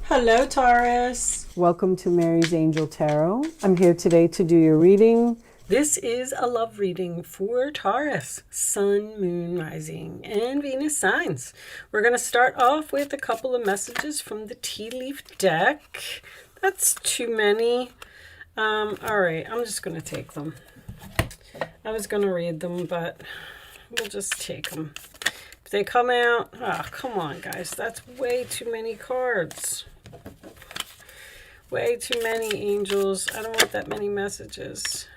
Hello, Taurus. Welcome to Mary's Angel Tarot. I'm here today to do your reading. This is a love reading for Taurus, Sun, Moon, Rising, and Venus signs. We're going to start off with a couple of messages from the tea leaf deck. That's too many. All right, I'm just going to take them. I was going to read them, but we'll just take them. If they come out, come on, guys. That's way too many cards. Way too many angels. I don't want that many messages.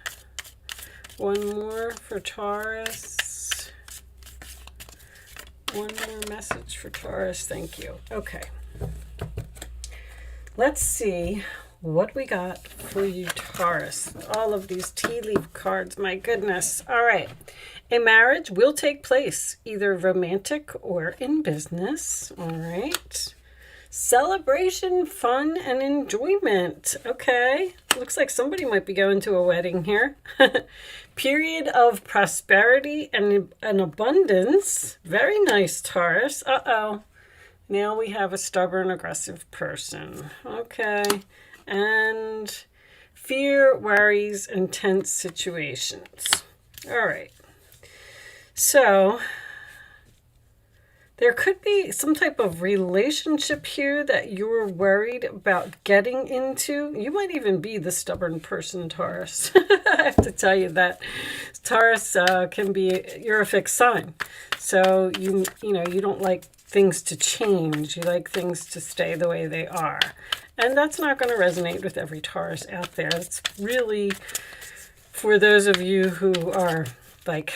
One more for Taurus. One more message for Taurus. Thank you. Okay. Let's see what we got for you, Taurus. All of these tea leaf cards. My goodness. All right. A marriage will take place, either romantic or in business. All right. Celebration, fun, and enjoyment. Okay. Looks like somebody might be going to a wedding here. Period of prosperity and an abundance. Very nice, Taurus. Uh-oh. Now we have a stubborn, aggressive person. Okay. And fear, worries, and tense situations. All right. So there could be some type of relationship here that you're worried about getting into. You might even be the stubborn person, Taurus. I have to tell you that. Taurus can be, you're a fixed sign. So you don't like things to change. You like things to stay the way they are. And that's not going to resonate with every Taurus out there. It's really for those of you who are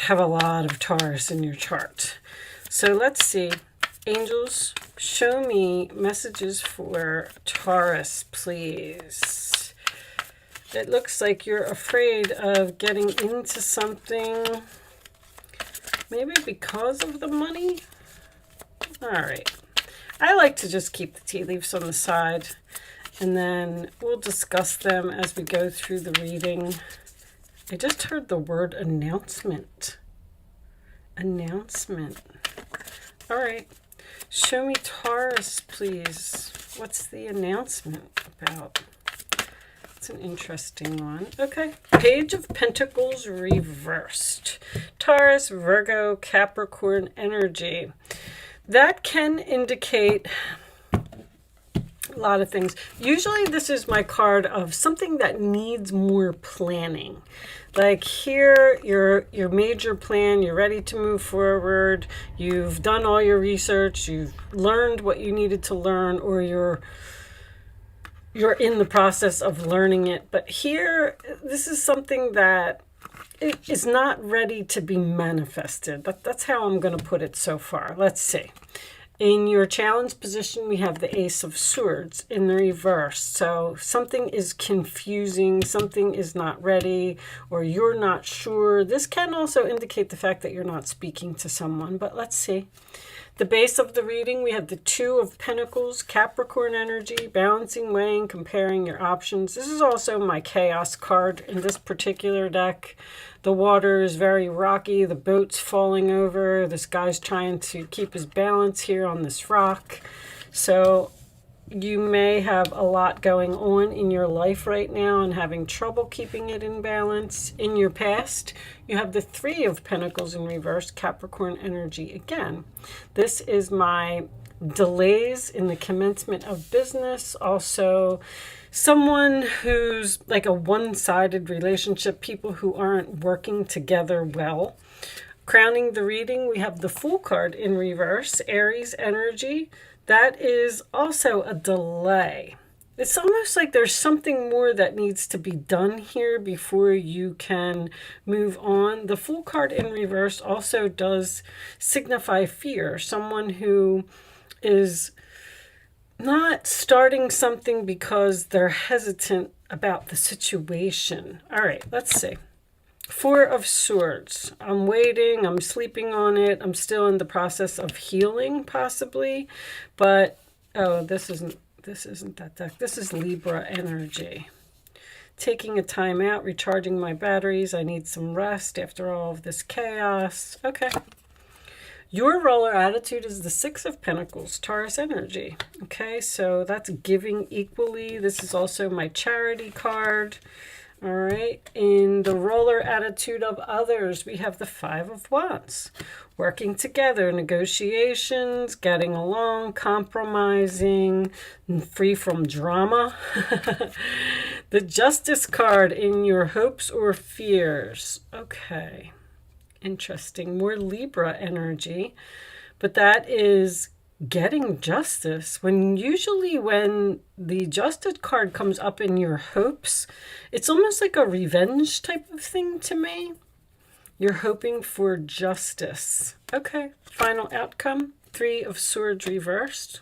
have a lot of Taurus in your chart. So let's see. Angels, show me messages for Taurus, please. It looks like you're afraid of getting into something, maybe because of the money. All right. I like to just keep the tea leaves on the side, and then we'll discuss them as we go through the reading. I just heard the word announcement. Announcement. All right. Show me Taurus, please. What's the announcement about? It's an interesting one. Okay. Page of Pentacles reversed. Taurus, Virgo, Capricorn energy. That can indicate a lot of things. Usually this is my card of something that needs more planning. Like here, your major plan, you're ready to move forward, you've done all your research, you've learned what you needed to learn, or you're in the process of learning it. But here, this is something that is not ready to be manifested. That's how I'm going to put it so far. Let's see. In your challenge position, we have the Ace of Swords in the reverse. So something is confusing, something is not ready, or you're not sure. This can also indicate the fact that you're not speaking to someone, but let's see. The base of the reading, we have the Two of Pentacles, Capricorn energy, balancing, weighing, comparing your options. This is also my chaos card in this particular deck. The water is very rocky. The boat's falling over. This guy's trying to keep his balance here on this rock. So you may have a lot going on in your life right now and having trouble keeping it in balance. In your past, you have the Three of Pentacles in reverse, Capricorn energy again. This is my delays in the commencement of business. Also, someone who's like a one-sided relationship, people who aren't working together well. Crowning the reading, we have the Fool card in reverse, Aries energy. That is also a delay. It's almost like there's something more that needs to be done here before you can move on. The Fool card in reverse also does signify fear. Someone who is not starting something because they're hesitant about the situation. All right, let's see. Four of Swords. I'm waiting. I'm sleeping on it. I'm still in the process of healing, possibly. But, oh, this isn't that deck. This is Libra energy. Taking a time out, recharging my batteries. I need some rest after all of this chaos. Okay. Your roller attitude is the Six of Pentacles, Taurus energy. Okay, so that's giving equally. This is also my charity card. All right, in the roller attitude of others, we have the Five of Wands. Working together, negotiations, getting along, compromising, free from drama. The Justice card in your hopes or fears. Okay, interesting. More Libra energy, but that is getting justice. Usually when the Justice card comes up in your hopes, it's almost like a revenge type of thing to me. You're hoping for justice. Okay, final outcome. Three of Swords reversed.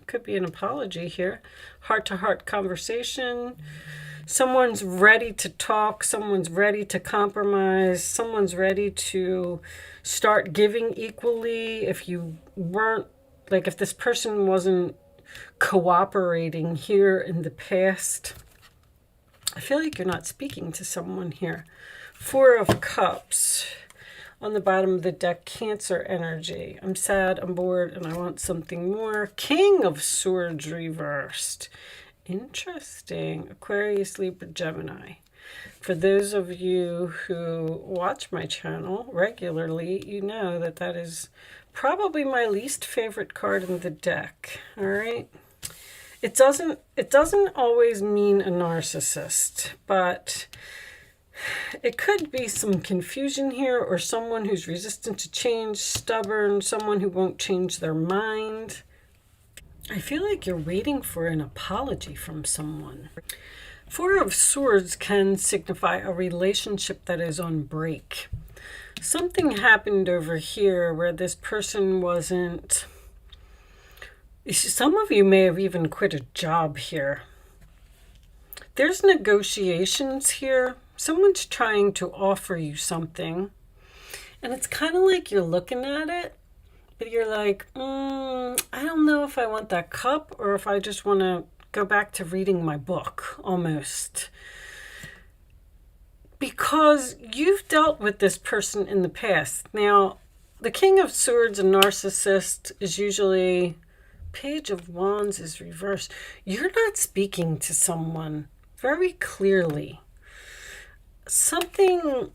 Could be an apology here. Heart-to-heart conversation. Someone's ready to talk. Someone's ready to compromise. Someone's ready to start giving equally. If you weren't, like if this person wasn't cooperating here in the past, I feel like you're not speaking to someone here. Four of Cups on the bottom of the deck, Cancer energy. I'm sad, I'm bored, and I want something more. King of Swords reversed. Interesting. Aquarius, Libra, Gemini. For those of you who watch my channel regularly, you know that that is probably my least favorite card in the deck. All right. It doesn't always mean a narcissist, but it could be some confusion here, or someone who's resistant to change, stubborn, someone who won't change their mind. I feel like you're waiting for an apology from someone. Four of Swords can signify a relationship that is on break. Something happened over here where this person wasn't... Some of you may have even quit a job here. There's negotiations here. Someone's trying to offer you something. And it's kind of like you're looking at it, but you're like, I don't know if I want that cup or if I just want to go back to reading my book, almost. Because you've dealt with this person in the past. Now, the King of Swords, a narcissist, is usually... Page of Wands is reversed. You're not speaking to someone very clearly. Something...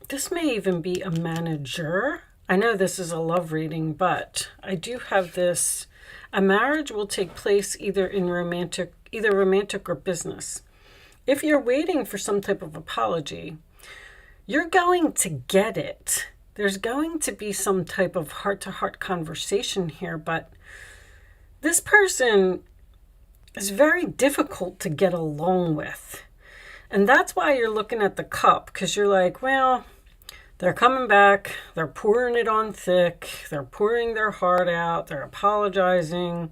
This may even be a manager. I know this is a love reading, but I do have this. A marriage will take place either romantic or business. If you're waiting for some type of apology, you're going to get it. There's going to be some type of heart-to-heart conversation here, but this person is very difficult to get along with. And that's why you're looking at the cup, because you're like, well, they're coming back, they're pouring it on thick, they're pouring their heart out, they're apologizing,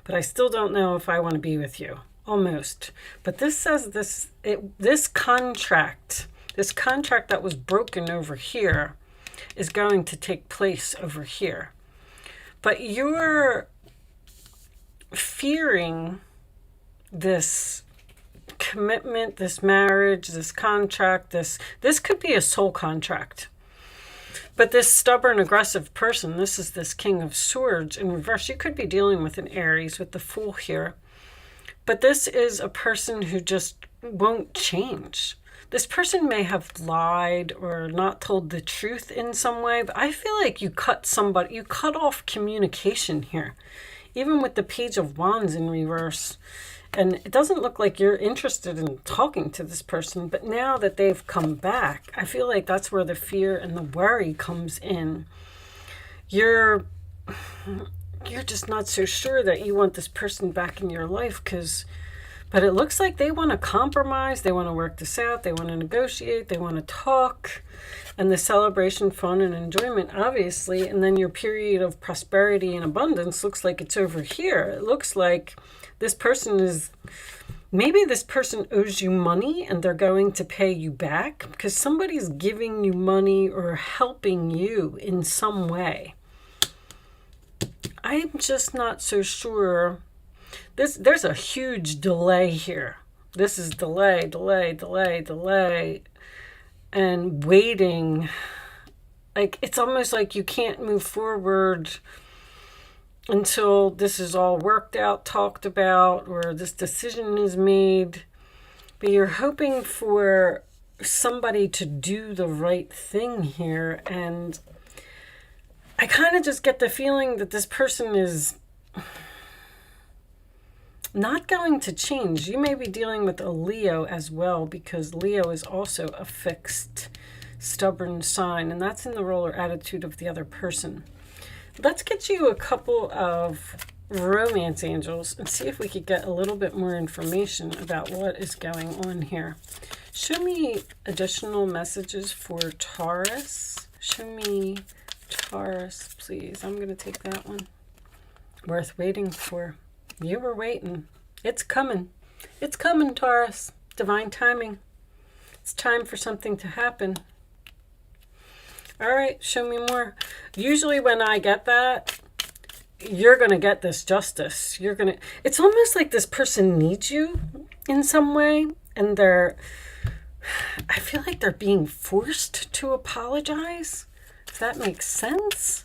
but I still don't know if I want to be with you. Almost. But this says this contract that was broken over here is going to take place over here. But you're fearing this commitment, this marriage, this contract, this could be a soul contract. But this stubborn, aggressive person, this is this King of Swords in reverse. You could be dealing with an Aries with the Fool here. But this is a person who just won't change. This person may have lied or not told the truth in some way, but I feel like you cut off communication here, even with the Page of Wands in reverse. And it doesn't look like you're interested in talking to this person, but now that they've come back, I feel like that's where the fear and the worry comes in. You're just not so sure that you want this person back in your life, but it looks like they want to compromise, they want to work this out, they want to negotiate, they want to talk, and the celebration, fun, and enjoyment, obviously, and then your period of prosperity and abundance looks like it's over here. It looks like this person maybe this person owes you money and they're going to pay you back because somebody's giving you money or helping you in some way. I'm just not so sure. There's a huge delay here. This is delay, and waiting. Like, it's almost like you can't move forward until this is all worked out, talked about, or this decision is made. But you're hoping for somebody to do the right thing here. And I kind of just get the feeling that this person is not going to change. You may be dealing with a Leo as well, because Leo is also a fixed, stubborn sign, and that's in the role or attitude of the other person. Let's get you a couple of romance angels and see if we could get a little bit more information about what is going on here. Show me additional messages for Taurus. Show me Taurus, please. I'm going to take that one. Worth waiting for. You were waiting. It's coming. It's coming, Taurus. Divine timing. It's time for something to happen. All right, show me more. Usually when I get that, you're going to get this justice. You're going to, it's almost like this person needs you in some way, and I feel like they're being forced to apologize. If that makes sense.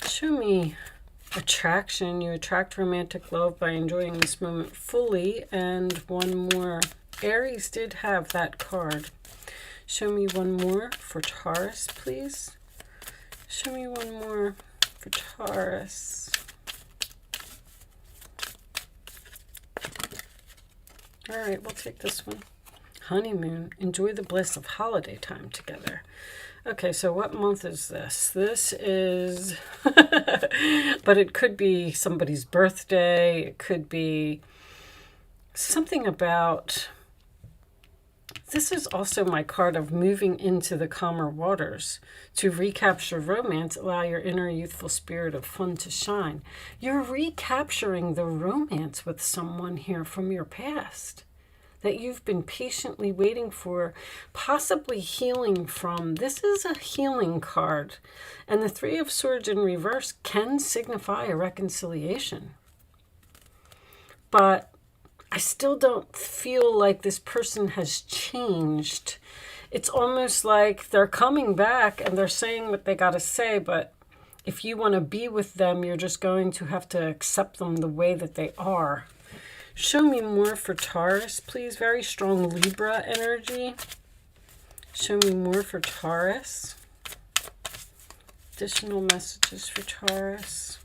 Show me attraction. You attract romantic love by enjoying this moment fully. And one more. Aries did have that card. Show me one more for Taurus, please. Show me one more for Taurus. All right, we'll take this one. Honeymoon. Enjoy the bliss of holiday time together. Okay, so what month is this? This is, but it could be somebody's birthday. It could be something about, this is also my card of moving into the calmer waters. To recapture romance, allow your inner youthful spirit of fun to shine. You're recapturing the romance with someone here from your past that you've been patiently waiting for, possibly healing from. This is a healing card. And the Three of Swords in reverse can signify a reconciliation. But I still don't feel like this person has changed. It's almost like they're coming back and they're saying what they got to say, but if you want to be with them, you're just going to have to accept them the way that they are. Show me more for Taurus, please. Very strong Libra energy. Show me more for Taurus. Additional messages for Taurus.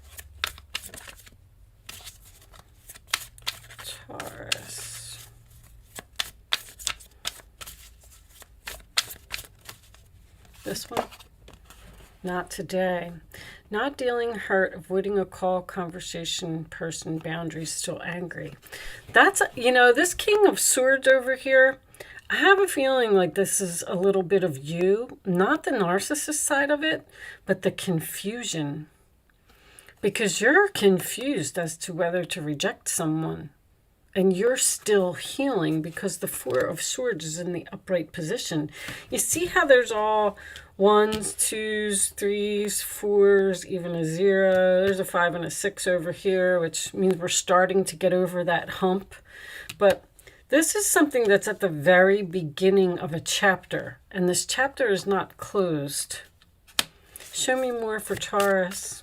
Taurus. This one? Not today. Not dealing hurt, avoiding a call, conversation, person, boundaries, still angry. That's, this King of Swords over here, I have a feeling like this is a little bit of you, not the narcissist side of it, but the confusion. Because you're confused as to whether to reject someone. And you're still healing because the Four of Swords is in the upright position. You see how there's all 1s, 2s, 3s, 4s, even a 0. There's a 5 and a 6 over here, which means we're starting to get over that hump. But this is something that's at the very beginning of a chapter. And this chapter is not closed. Show me more for Taurus.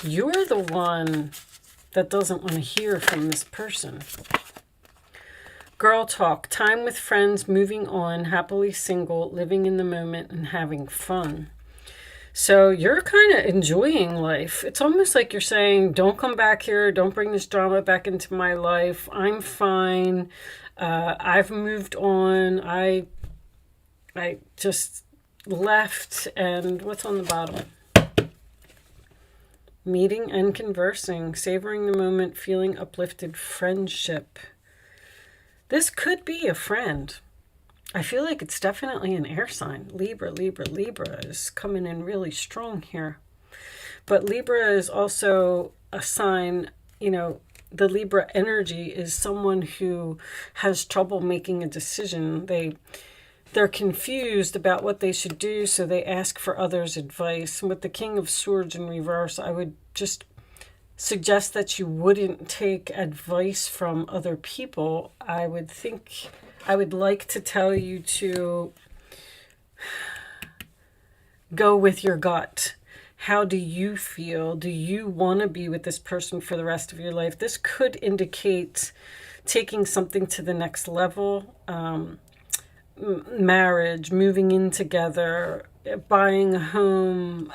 You're the one that doesn't want to hear from this person. Girl talk, time with friends, moving on, happily single, living in the moment, and having fun. So you're kind of enjoying life. It's almost like you're saying, don't come back here. Don't bring this drama back into my life. I'm fine. I've moved on. I just left. And what's on the bottom? Meeting and conversing, savoring the moment, feeling uplifted, friendship. This could be a friend. I feel like it's definitely an air sign. Libra is coming in really strong here. But Libra is also a sign, the Libra energy is someone who has trouble making a decision. They're confused about what they should do, so they ask for others' advice. And with the King of Swords in reverse, I would just suggest that you wouldn't take advice from other people. I would like to tell you to go with your gut. How do you feel? Do you want to be with this person for the rest of your life? This could indicate taking something to the next level, marriage, moving in together, buying a home.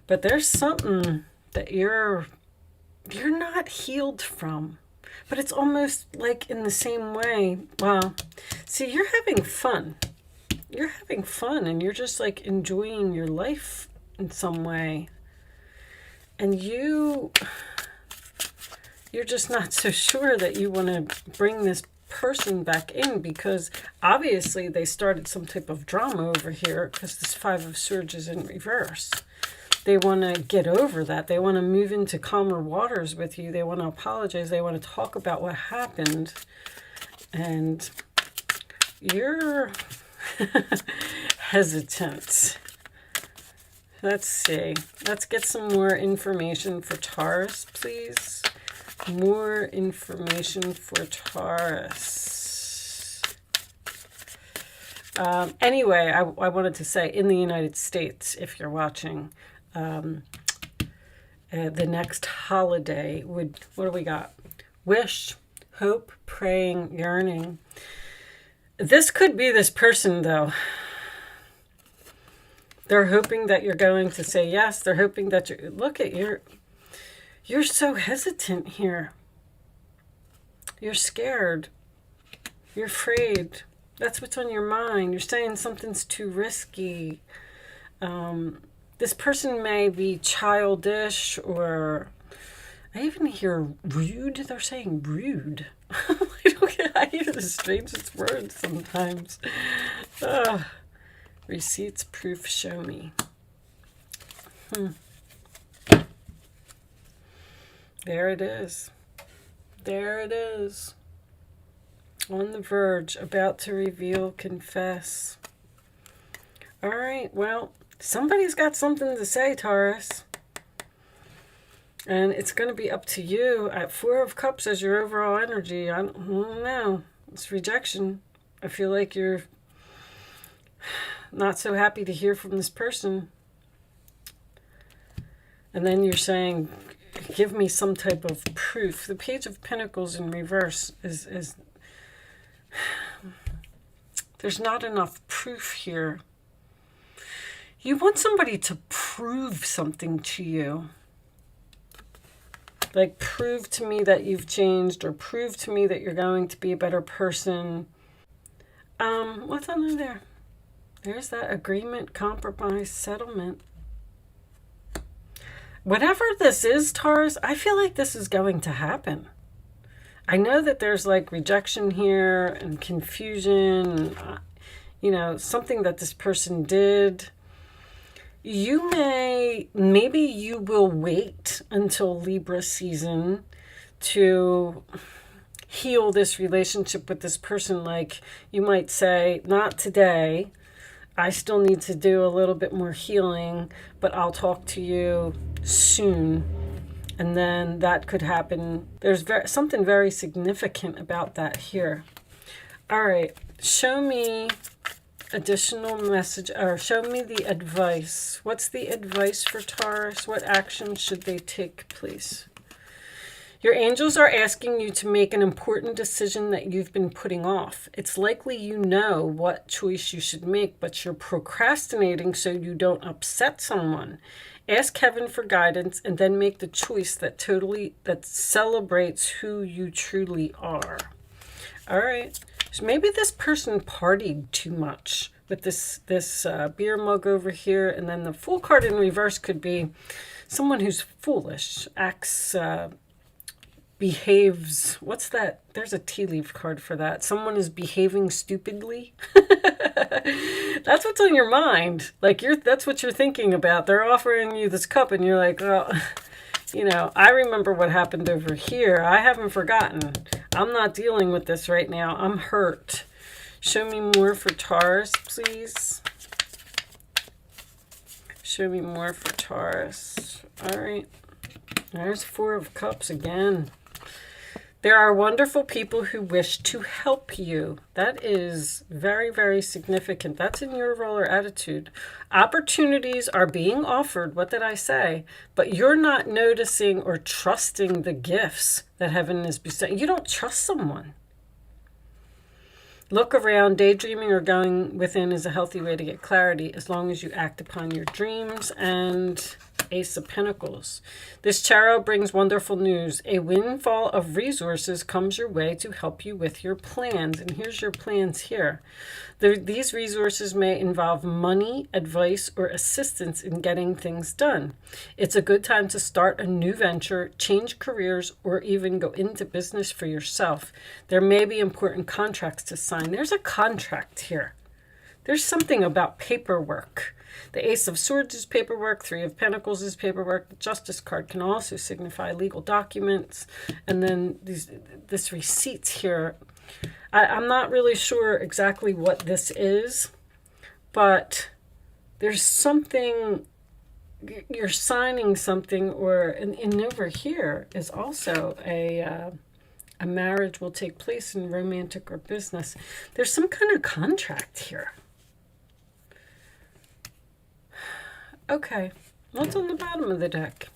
But there's something that you're not healed from. But it's almost like in the same way. Well, see, you're having fun. You're having fun and you're just like enjoying your life in some way. And you're just not so sure that you want to bring this person back in, because obviously they started some type of drama over here, because this Five of Swords is in reverse. They want to get over that. They want to move into calmer waters with you. They want to apologize. They want to talk about what happened. And you're hesitant. Let's see. Let's get some more information for Taurus, please. More information for Taurus. Anyway, I wanted to say, in the United States, if you're watching, the next holiday would, what do we got? Wish, hope, praying, yearning. This could be this person, though. They're hoping that you're going to say yes. They're hoping that you're, look at you're so hesitant here. You're scared. You're afraid. That's what's on your mind. You're saying something's too risky. This person may be childish, or I even hear rude. They're saying rude. I hear the strangest words sometimes. Receipts, proof, show me. There it is. There it is. On the verge, about to reveal, confess. All right, well, somebody's got something to say, Taurus. And it's going to be up to you. At Four of Cups as your overall energy, I don't know. It's rejection. I feel like you're not so happy to hear from this person. And then you're saying, give me some type of proof. The Page of Pentacles in reverse is there's not enough proof here. You want somebody to prove something to you. Like, prove to me that you've changed, or prove to me that you're going to be a better person. What's under there? There's that agreement, compromise, settlement. Whatever this is, Taurus, I feel like this is going to happen. I know that there's like rejection here and confusion, something that this person did. Maybe you will wait until Libra season to heal this relationship with this person. Like, you might say, not today. I still need to do a little bit more healing, but I'll talk to you soon. And then that could happen. There's something very significant about that here. All right, show me additional message, or show me the advice. What's the advice for Taurus? What action should they take, please? Your angels are asking you to make an important decision that you've been putting off. It's likely you know what choice you should make, but you're procrastinating so you don't upset someone. Ask heaven for guidance and then make the choice that celebrates who you truly are. All right. So maybe this person partied too much with this beer mug over here, and then the Fool card in reverse could be someone who's foolish, acts, behaves. What's that? There's a tea leaf card for that. Someone is behaving stupidly. That's what's on your mind. Like, that's what you're thinking about. They're offering you this cup, and you're like, well, I remember what happened over here. I haven't forgotten. I'm not dealing with this right now. I'm hurt. Show me more for Taurus, please. Show me more for Taurus. All right. There's Four of Cups again. There are wonderful people who wish to help you. That is very, very significant. That's in your role or attitude. Opportunities are being offered. What did I say? But you're not noticing or trusting the gifts that heaven is bestowing. You don't trust someone. Look around. Daydreaming or going within is a healthy way to get clarity as long as you act upon your dreams. And Ace of Pentacles. This tarot brings wonderful news. A windfall of resources comes your way to help you with your plans. And here's your plans here. These resources may involve money, advice, or assistance in getting things done. It's a good time to start a new venture, change careers, or even go into business for yourself. There may be important contracts to sign. There's a contract here. There's something about paperwork. The Ace of Swords is paperwork. Three of Pentacles is paperwork. The Justice card can also signify legal documents. And then this receipts here. I'm not really sure exactly what this is, but there's something, you're signing something, or and over here is also a marriage will take place in romantic or business. There's some kind of contract here. Okay, what's on the bottom of the deck?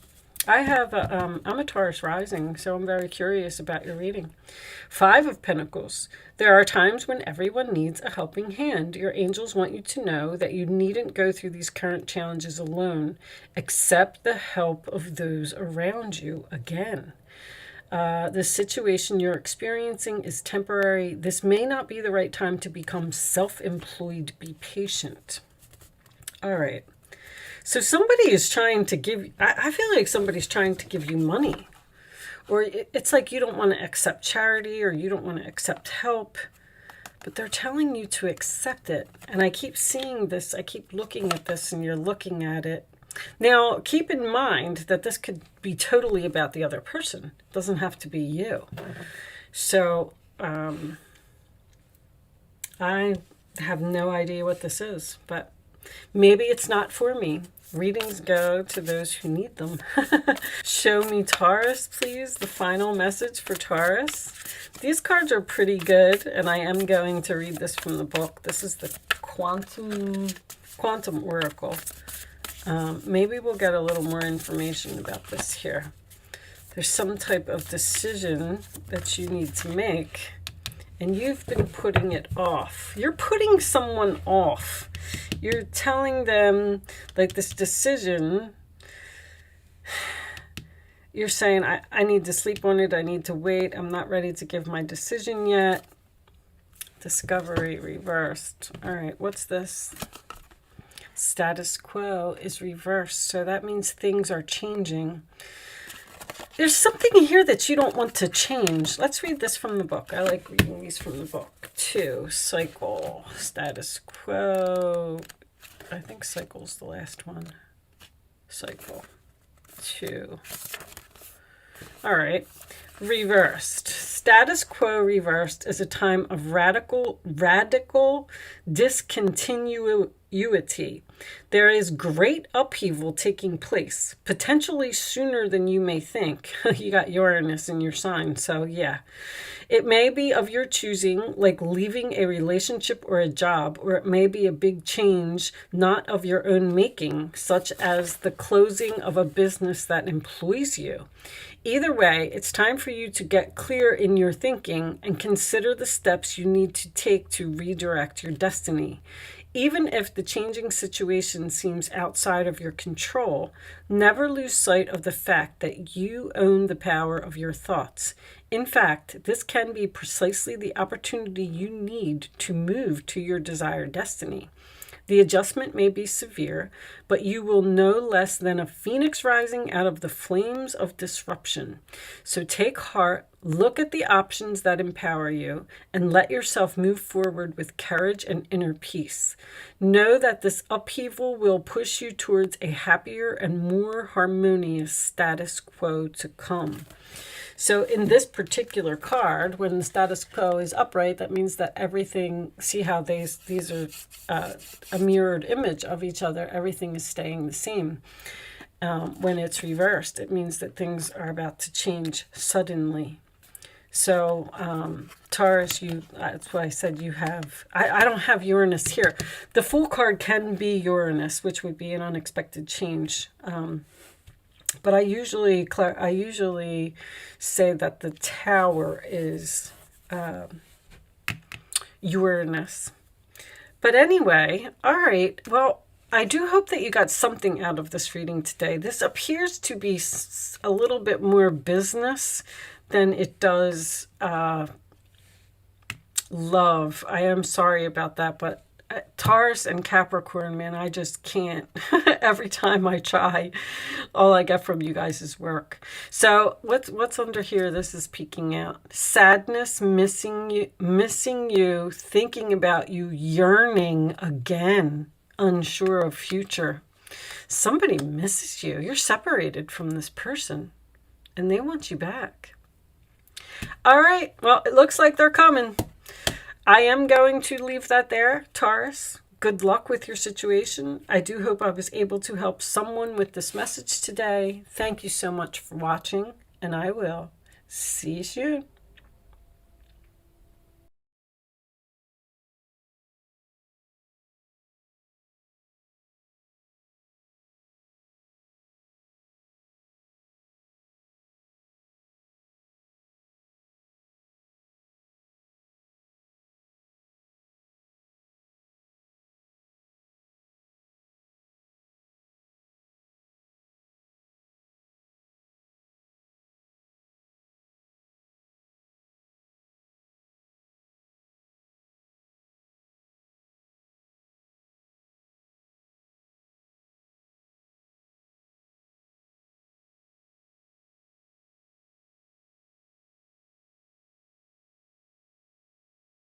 I have I'm a Taurus rising, so I'm very curious about your reading. Five of Pentacles. There are times when everyone needs a helping hand. Your angels want you to know that you needn't go through these current challenges alone. Accept the help of those around you. Again, the situation you're experiencing is temporary. This may not be the right time to become self-employed. Be patient. All right. So somebody is trying to give, I feel like somebody's trying to give you money. Or it's like you don't want to accept charity, or you don't want to accept help. But they're telling you to accept it. And I keep seeing this, I keep looking at this, and you're looking at it. Now, keep in mind that this could be totally about the other person. It doesn't have to be you. So, I have no idea what this is, but maybe it's not for me. Readings go to those who need them. Show me Taurus, please. The final message for Taurus. These cards are pretty good, and I am going to read this from the book. This is the Quantum Oracle. Maybe we'll get a little more information about this here. There's some type of decision that you need to make, and you've been putting it off. You're putting someone off. You're telling them, like, this decision, you're saying, I need to sleep on it. I need to wait. I'm not ready to give my decision yet. Discovery reversed. All right, what's this? Status quo is reversed. So that means things are changing. There's something here that you don't want to change. Let's read this from the book. I like reading these from the book too. Cycle, status quo. I think cycle's the last one. Cycle 2. All right. Reversed. Status quo reversed is a time of radical discontinuity. There is great upheaval taking place, potentially sooner than you may think. You got Uranus in your sign, so yeah. It may be of your choosing, like leaving a relationship or a job, or it may be a big change not of your own making, such as the closing of a business that employs you. Either way, it's time for you to get clear in your thinking and consider the steps you need to take to redirect your destiny. Even if the changing situation seems outside of your control, never lose sight of the fact that you own the power of your thoughts. In fact, this can be precisely the opportunity you need to move to your desired destiny. The adjustment may be severe, but you will no less than a phoenix rising out of the flames of disruption. So take heart, look at the options that empower you, and let yourself move forward with courage and inner peace. Know that this upheaval will push you towards a happier and more harmonious status quo to come. So in this particular card, when the status quo is upright, that means that everything, see how these are a mirrored image of each other, everything is staying the same. When it's reversed, it means that things are about to change suddenly. So, Taurus, that's why I said you have, I don't have Uranus here. The Fool card can be Uranus, which would be an unexpected change. But I usually say that the Tower is Uranus. But anyway, all right, well, I do hope that you got something out of this reading today. This appears to be a little bit more business than it does love. I am sorry about that, but Taurus and Capricorn, man, I just can't. Every time I try, all I get from you guys is work. So what's under here? This is peeking out. Sadness, missing you, thinking about you, yearning again, unsure of future. Somebody misses you. You're separated from this person, and they want you back. All right, well, it looks like they're coming. I am going to leave that there, Taurus. Good luck with your situation. I do hope I was able to help someone with this message today. Thank you so much for watching, and I will see you soon.